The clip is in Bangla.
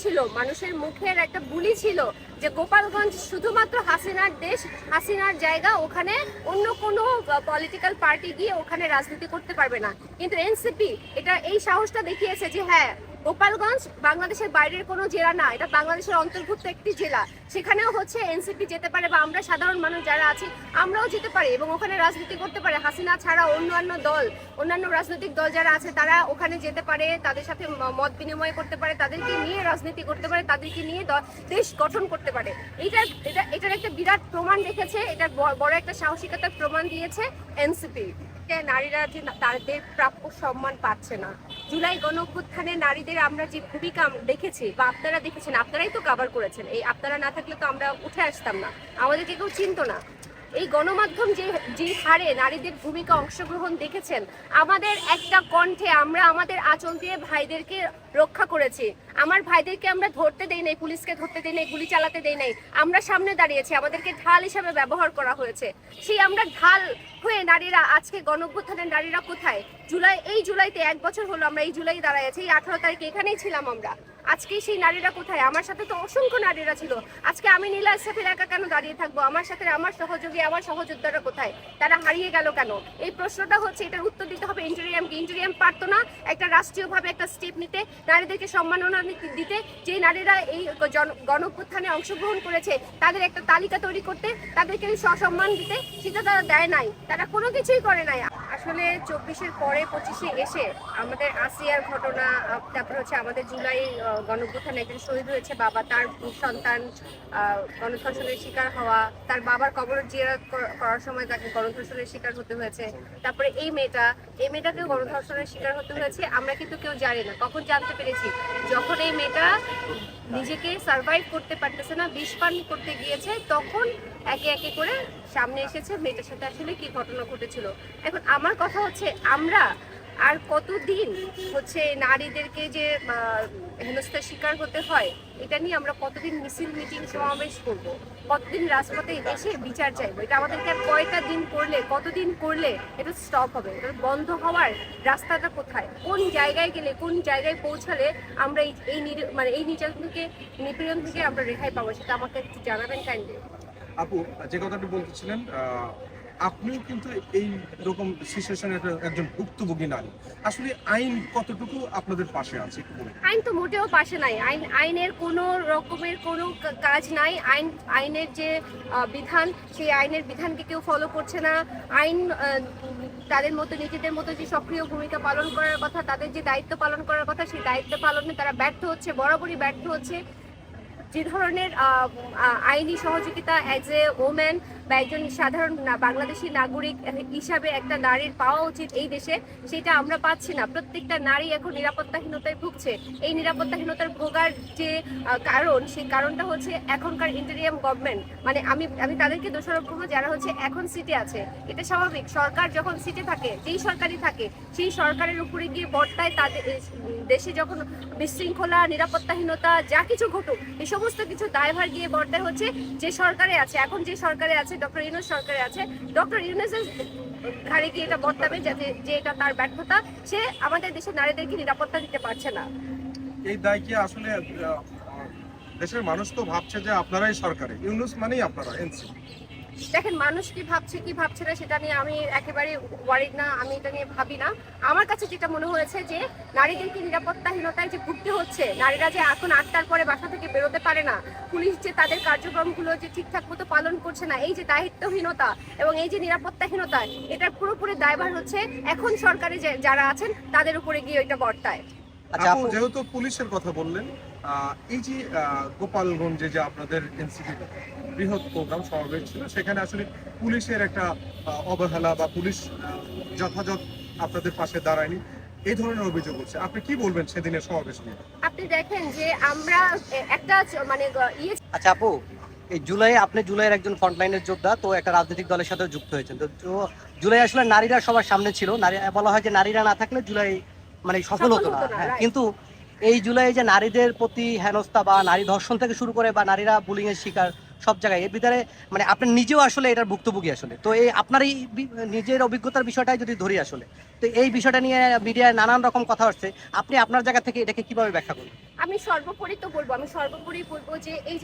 ছিল, মানুষের মুখের একটা বুলি ছিল যে গোপালগঞ্জ শুধুমাত্র হাসিনার দেশ, হাসিনার জায়গা, ওখানে অন্য কোনো পলিটিক্যাল পার্টি গিয়ে ওখানে রাজনীতি করতে পারবে না। কিন্তু এনসিপি এটা এই সাহসটা দেখিয়েছে যে হ্যাঁ, গোপালগঞ্জ বাংলাদেশের বাইরের কোনো জেলা না, এটা বাংলাদেশের অন্তর্ভুক্ত একটি জেলা, সেখানেও হচ্ছে এনসিপি যেতে পারে বা আমরা সাধারণ মানুষ যারা আছি আমরাও যেতে পারি এবং ওখানে রাজনীতি করতে পারে। হাসিনা ছাড়া অন্যান্য রাজনৈতিক দল যারা আছে তারা ওখানে যেতে পারে, তাদের সাথে মত বিনিময় করতে পারে, তাদেরকে নিয়ে রাজনীতি করতে পারে, তাদেরকে নিয়ে দেশ গঠন করতে পারে। এটার একটা বিরাট প্রমাণ রেখেছে, এটা বড় একটা সাহসিকতার প্রমাণ দিয়েছে এনসিপি। নারীরা যে তাদের প্রাপ্য সম্মান পাচ্ছে না, জুলাই গণঅভ্যুত্থানে নারীদের আমরা যে ভূমিকা দেখেছি বা আপনারা দেখেছেন, আপনারাই তো কভার করেছেন, এই আপনারা না থাকলে তো আমরা উঠে আসতাম না, আমাদেরকে কেউ চিনতো না। এই গণমাধ্যম যে হারে নারীদের ভূমিকা অংশগ্রহণ দেখেছেন, আমাদের একটা কণ্ঠে আমরা আমাদের আঁচল দিয়ে ভাইদেরকে রক্ষা করেছি। আমার ভাইদেরকে আমরা ধরতে দেই নাই, পুলিশকে ধরতে দেই নাই, গুলি চালাতে দেই নাই, আমরা সামনে দাঁড়িয়েছি, আমাদেরকে ঢাল হিসাবে ব্যবহার করা হয়েছে। সেই আমরা ঢাল হয়ে নারীরা আজকে গণঅভ্যুত্থানের নারীরা কোথায়? এই জুলাইতে 1 বছর হলো আমরা এই জুলাই দাঁড়াইছি, এই 18 তারিখে এখানেই ছিলাম আমরা। আজকে সেই নারীরা কোথায়? আমার সাথে তো অসংখ্য নারীরা ছিল। আজকে আমি নীলা ইসরাফিল একা কেন দাঁড়িয়ে থাকবো? আমার সাথে আমার সহযোগী, আমার সহযোদ্ধারা কোথায়? তারা হারিয়ে গেল কেন? এই প্রশ্নটা হচ্ছে, এটার উত্তর দিতে হবে ইন্টেরিয়ামকে। ইন্টেরিয়াম পারতো না একটা রাষ্ট্রীয়ভাবে একটা স্টেপ নিতে, নারীদেরকে সম্মাননা দিতে, যে নারীরা এই গণঅভ্যুত্থানে অংশগ্রহণ করেছে তাদের একটা তালিকা তৈরি করতে, তাদেরকে সসম্মান দিতে, সেটা তারা দেয় নাই, তারা কোনো কিছুই করে নাই। আসলে 24-এর পরে 25-এ এসে আমাদের আসিয়ার ঘটনা, তারপর হচ্ছে আমাদের জুলাই গণঅভ্যুত্থানে একজন শহীদ হয়েছে বাবা, তার সন্তান গণধর্ষণের শিকার হওয়া, তার বাবার কবর জিয়ারত করার সময় তাকে গণধর্ষণের শিকার হতে হয়েছে। তারপরে এই মেয়েটাকেও গণধর্ষণের শিকার হতে হয়েছে। আমরা কিন্তু কেউ জানি না, কখন জানতে পেরেছি? যখন এই মেয়েটা নিজেকে সার্ভাইভ করতে পারতেছে না, বিষ পান করতে গিয়েছে, তখন একে একে করে সামনে এসেছে মেয়েটার সাথে আসলে কি ঘটনা ঘটেছিল। এখন আমার কথা হচ্ছে, আমরা আর কতদিন হচ্ছে নারীদেরকে যে হেনস্থার শিকার হতে হয়, এটা নিয়ে আমরা কতদিন মিছিল, মিটিং, সমাবেশ করব, কতদিন রাজপথে এসে বিচার চাইবো? এটা আমাদেরকে আর কয়টা দিন করলে, কতদিন করলে এটা স্টপ হবে? এটা বন্ধ হওয়ার রাস্তাটা কোথায়? কোন জায়গায় গেলে, কোন জায়গায় পৌঁছালে আমরা এই নিপীড়ন থেকে আমরা রেহাই পাবো? সেটা আমাকে একটু জানাবেন কাইন্ডলি। আপু, যে কথাটি বলতেছিলেন, আপনিও কিন্তু এই রকম সিচুয়েশনের একজন ভুক্তভোগী নারী। আসলে আইন কতটুকু আপনাদের পাশে আছে? আইন তো মোটেও পাশে নাই। আইনের কোনো রকমের কোনো কাজ নাই। আইনের যে বিধান, সেই আইনের বিধানকে কেউ ফলো করছে না। আইন তাদের মতো, নিজেদের মতো যে সক্রিয় ভূমিকা পালন করার কথা, তাদের যে দায়িত্ব পালন করার কথা, সেই দায়িত্ব পালনে তারা ব্যর্থ হচ্ছে, বরাবরই ব্যর্থ হচ্ছে। যে ধরনের আইনি সহযোগিতা অ্যাজ এ ওম্যান বা একজন সাধারণ বাংলাদেশি নাগরিক হিসাবে একটা নারীর পাওয়া উচিত এই দেশে, সেটা আমরা পাচ্ছি না। প্রত্যেকটা নারী এখন নিরাপত্তাহীনতায় ভুগছে। এই নিরাপত্তাহীনতার ভোগার যে কারণ, সেই কারণটা হচ্ছে এখনকার ইন্টেরিয়াম গভর্নমেন্ট। মানে আমি তাদেরকে দোষারোপ করবো যারা হচ্ছে এখন সিটে আছে। এটা স্বাভাবিক, সরকার যখন সিটে থাকে, যেই সরকারই থাকে, সেই সরকারের উপরে গিয়ে বর্তায়। তাদের দেশে যখন বিশৃঙ্খলা, নিরাপত্তাহীনতা যা কিছু ঘটুক, এই সমস্ত কিছু দায়ভার গিয়ে বর্তায় হচ্ছে যে সরকারে আছে, এখন যে সরকারে আছে, ডক্টর ইউনূস সরকারে আছে। ডক্টর ইউনূসের ঘাড়ে গিয়ে এটা বর্তাবে যাতে, যে এটা তার ব্যর্থতা, সে আমাদের দেশের নারীদেরকে নিরাপত্তা দিতে পারছে না। এই দায় কি আসলে দেশের মানুষ তো ভাবছে যে আপনারাই সরকারে, ইউনূস মানেই আপনারা এনসিপি। দেখেন, মানুষ কি ভাবছে না সেটা নিয়ে আমি একেবারে ওয়ারিড না, আমি এটা নিয়ে ভাবি না। আমার কাছে যেটা মনে হয়েছে যে নারীদেরকে নিরাপত্তাহীনতায় যে ভুগতে হচ্ছে, নারীরা যে এখন 8টার পরে বাসা থেকে বেরোতে পারে না, পুলিশ যে তাদের কার্যক্রমগুলো যে ঠিকঠাক মতো পালন করছে না, এই যে দায়িত্বহীনতা এবং এই যে নিরাপত্তাহীনতা, এটার পুরোপুরি দায়ভার হচ্ছে এখন সরকারে যারা আছেন তাদের উপরে গিয়ে এটা বর্তায়। আপু, যেহেতু পুলিশের কথা বললেন, এই যে গোপালগঞ্জে যে আপনাদের এনসিপি বৃহৎ প্রোগ্রাম সমাবেশ ছিল, সেখানে আসলে পুলিশের একটা অবহেলা বা পুলিশ যথাযথ আপনাদের পাশে দাঁড়ায়নি, এই ধরনের অভিযোগ হচ্ছে। আপনি কি বলবেন সেদিনের সমাবেশ নিয়ে? আপনি দেখেন যে আমরা একটা মানে আচ্ছা আপু, এই আপনি জুলাইয়ের একজন ফ্রন্টলাইনের যোদ্ধা, তো একটা রাজনৈতিক দলের সাথে যুক্ত হয়েছেন। তো জুলাই আসলে নারীরা সবার সামনে ছিল, বলা হয় যে নারীরা না থাকলে জুলাই মানে সফল হতো না। হ্যাঁ, কিন্তু এই জুলাই যে নারীদের প্রতি হেনস্থা বা নারী ধর্ষণ থেকে শুরু করে বা নারীরা বুলিং এর শিকার সব জায়গায় এর ভিতরে মানে আপনি নিজেও আসলে এটার ভুক্তভোগী আসলে। তো এই আপনার এই নিজের অভিজ্ঞতার বিষয়টাই যদি ধরি আসলে, তো এই বিষয়টা নিয়ে মিডিয়ায় নানান রকম কথা হচ্ছে, আপনি আপনার জায়গা থেকে এটাকে কিভাবে ব্যাখ্যা করবেন? আমি সর্বোপরি বলবো যে এই যে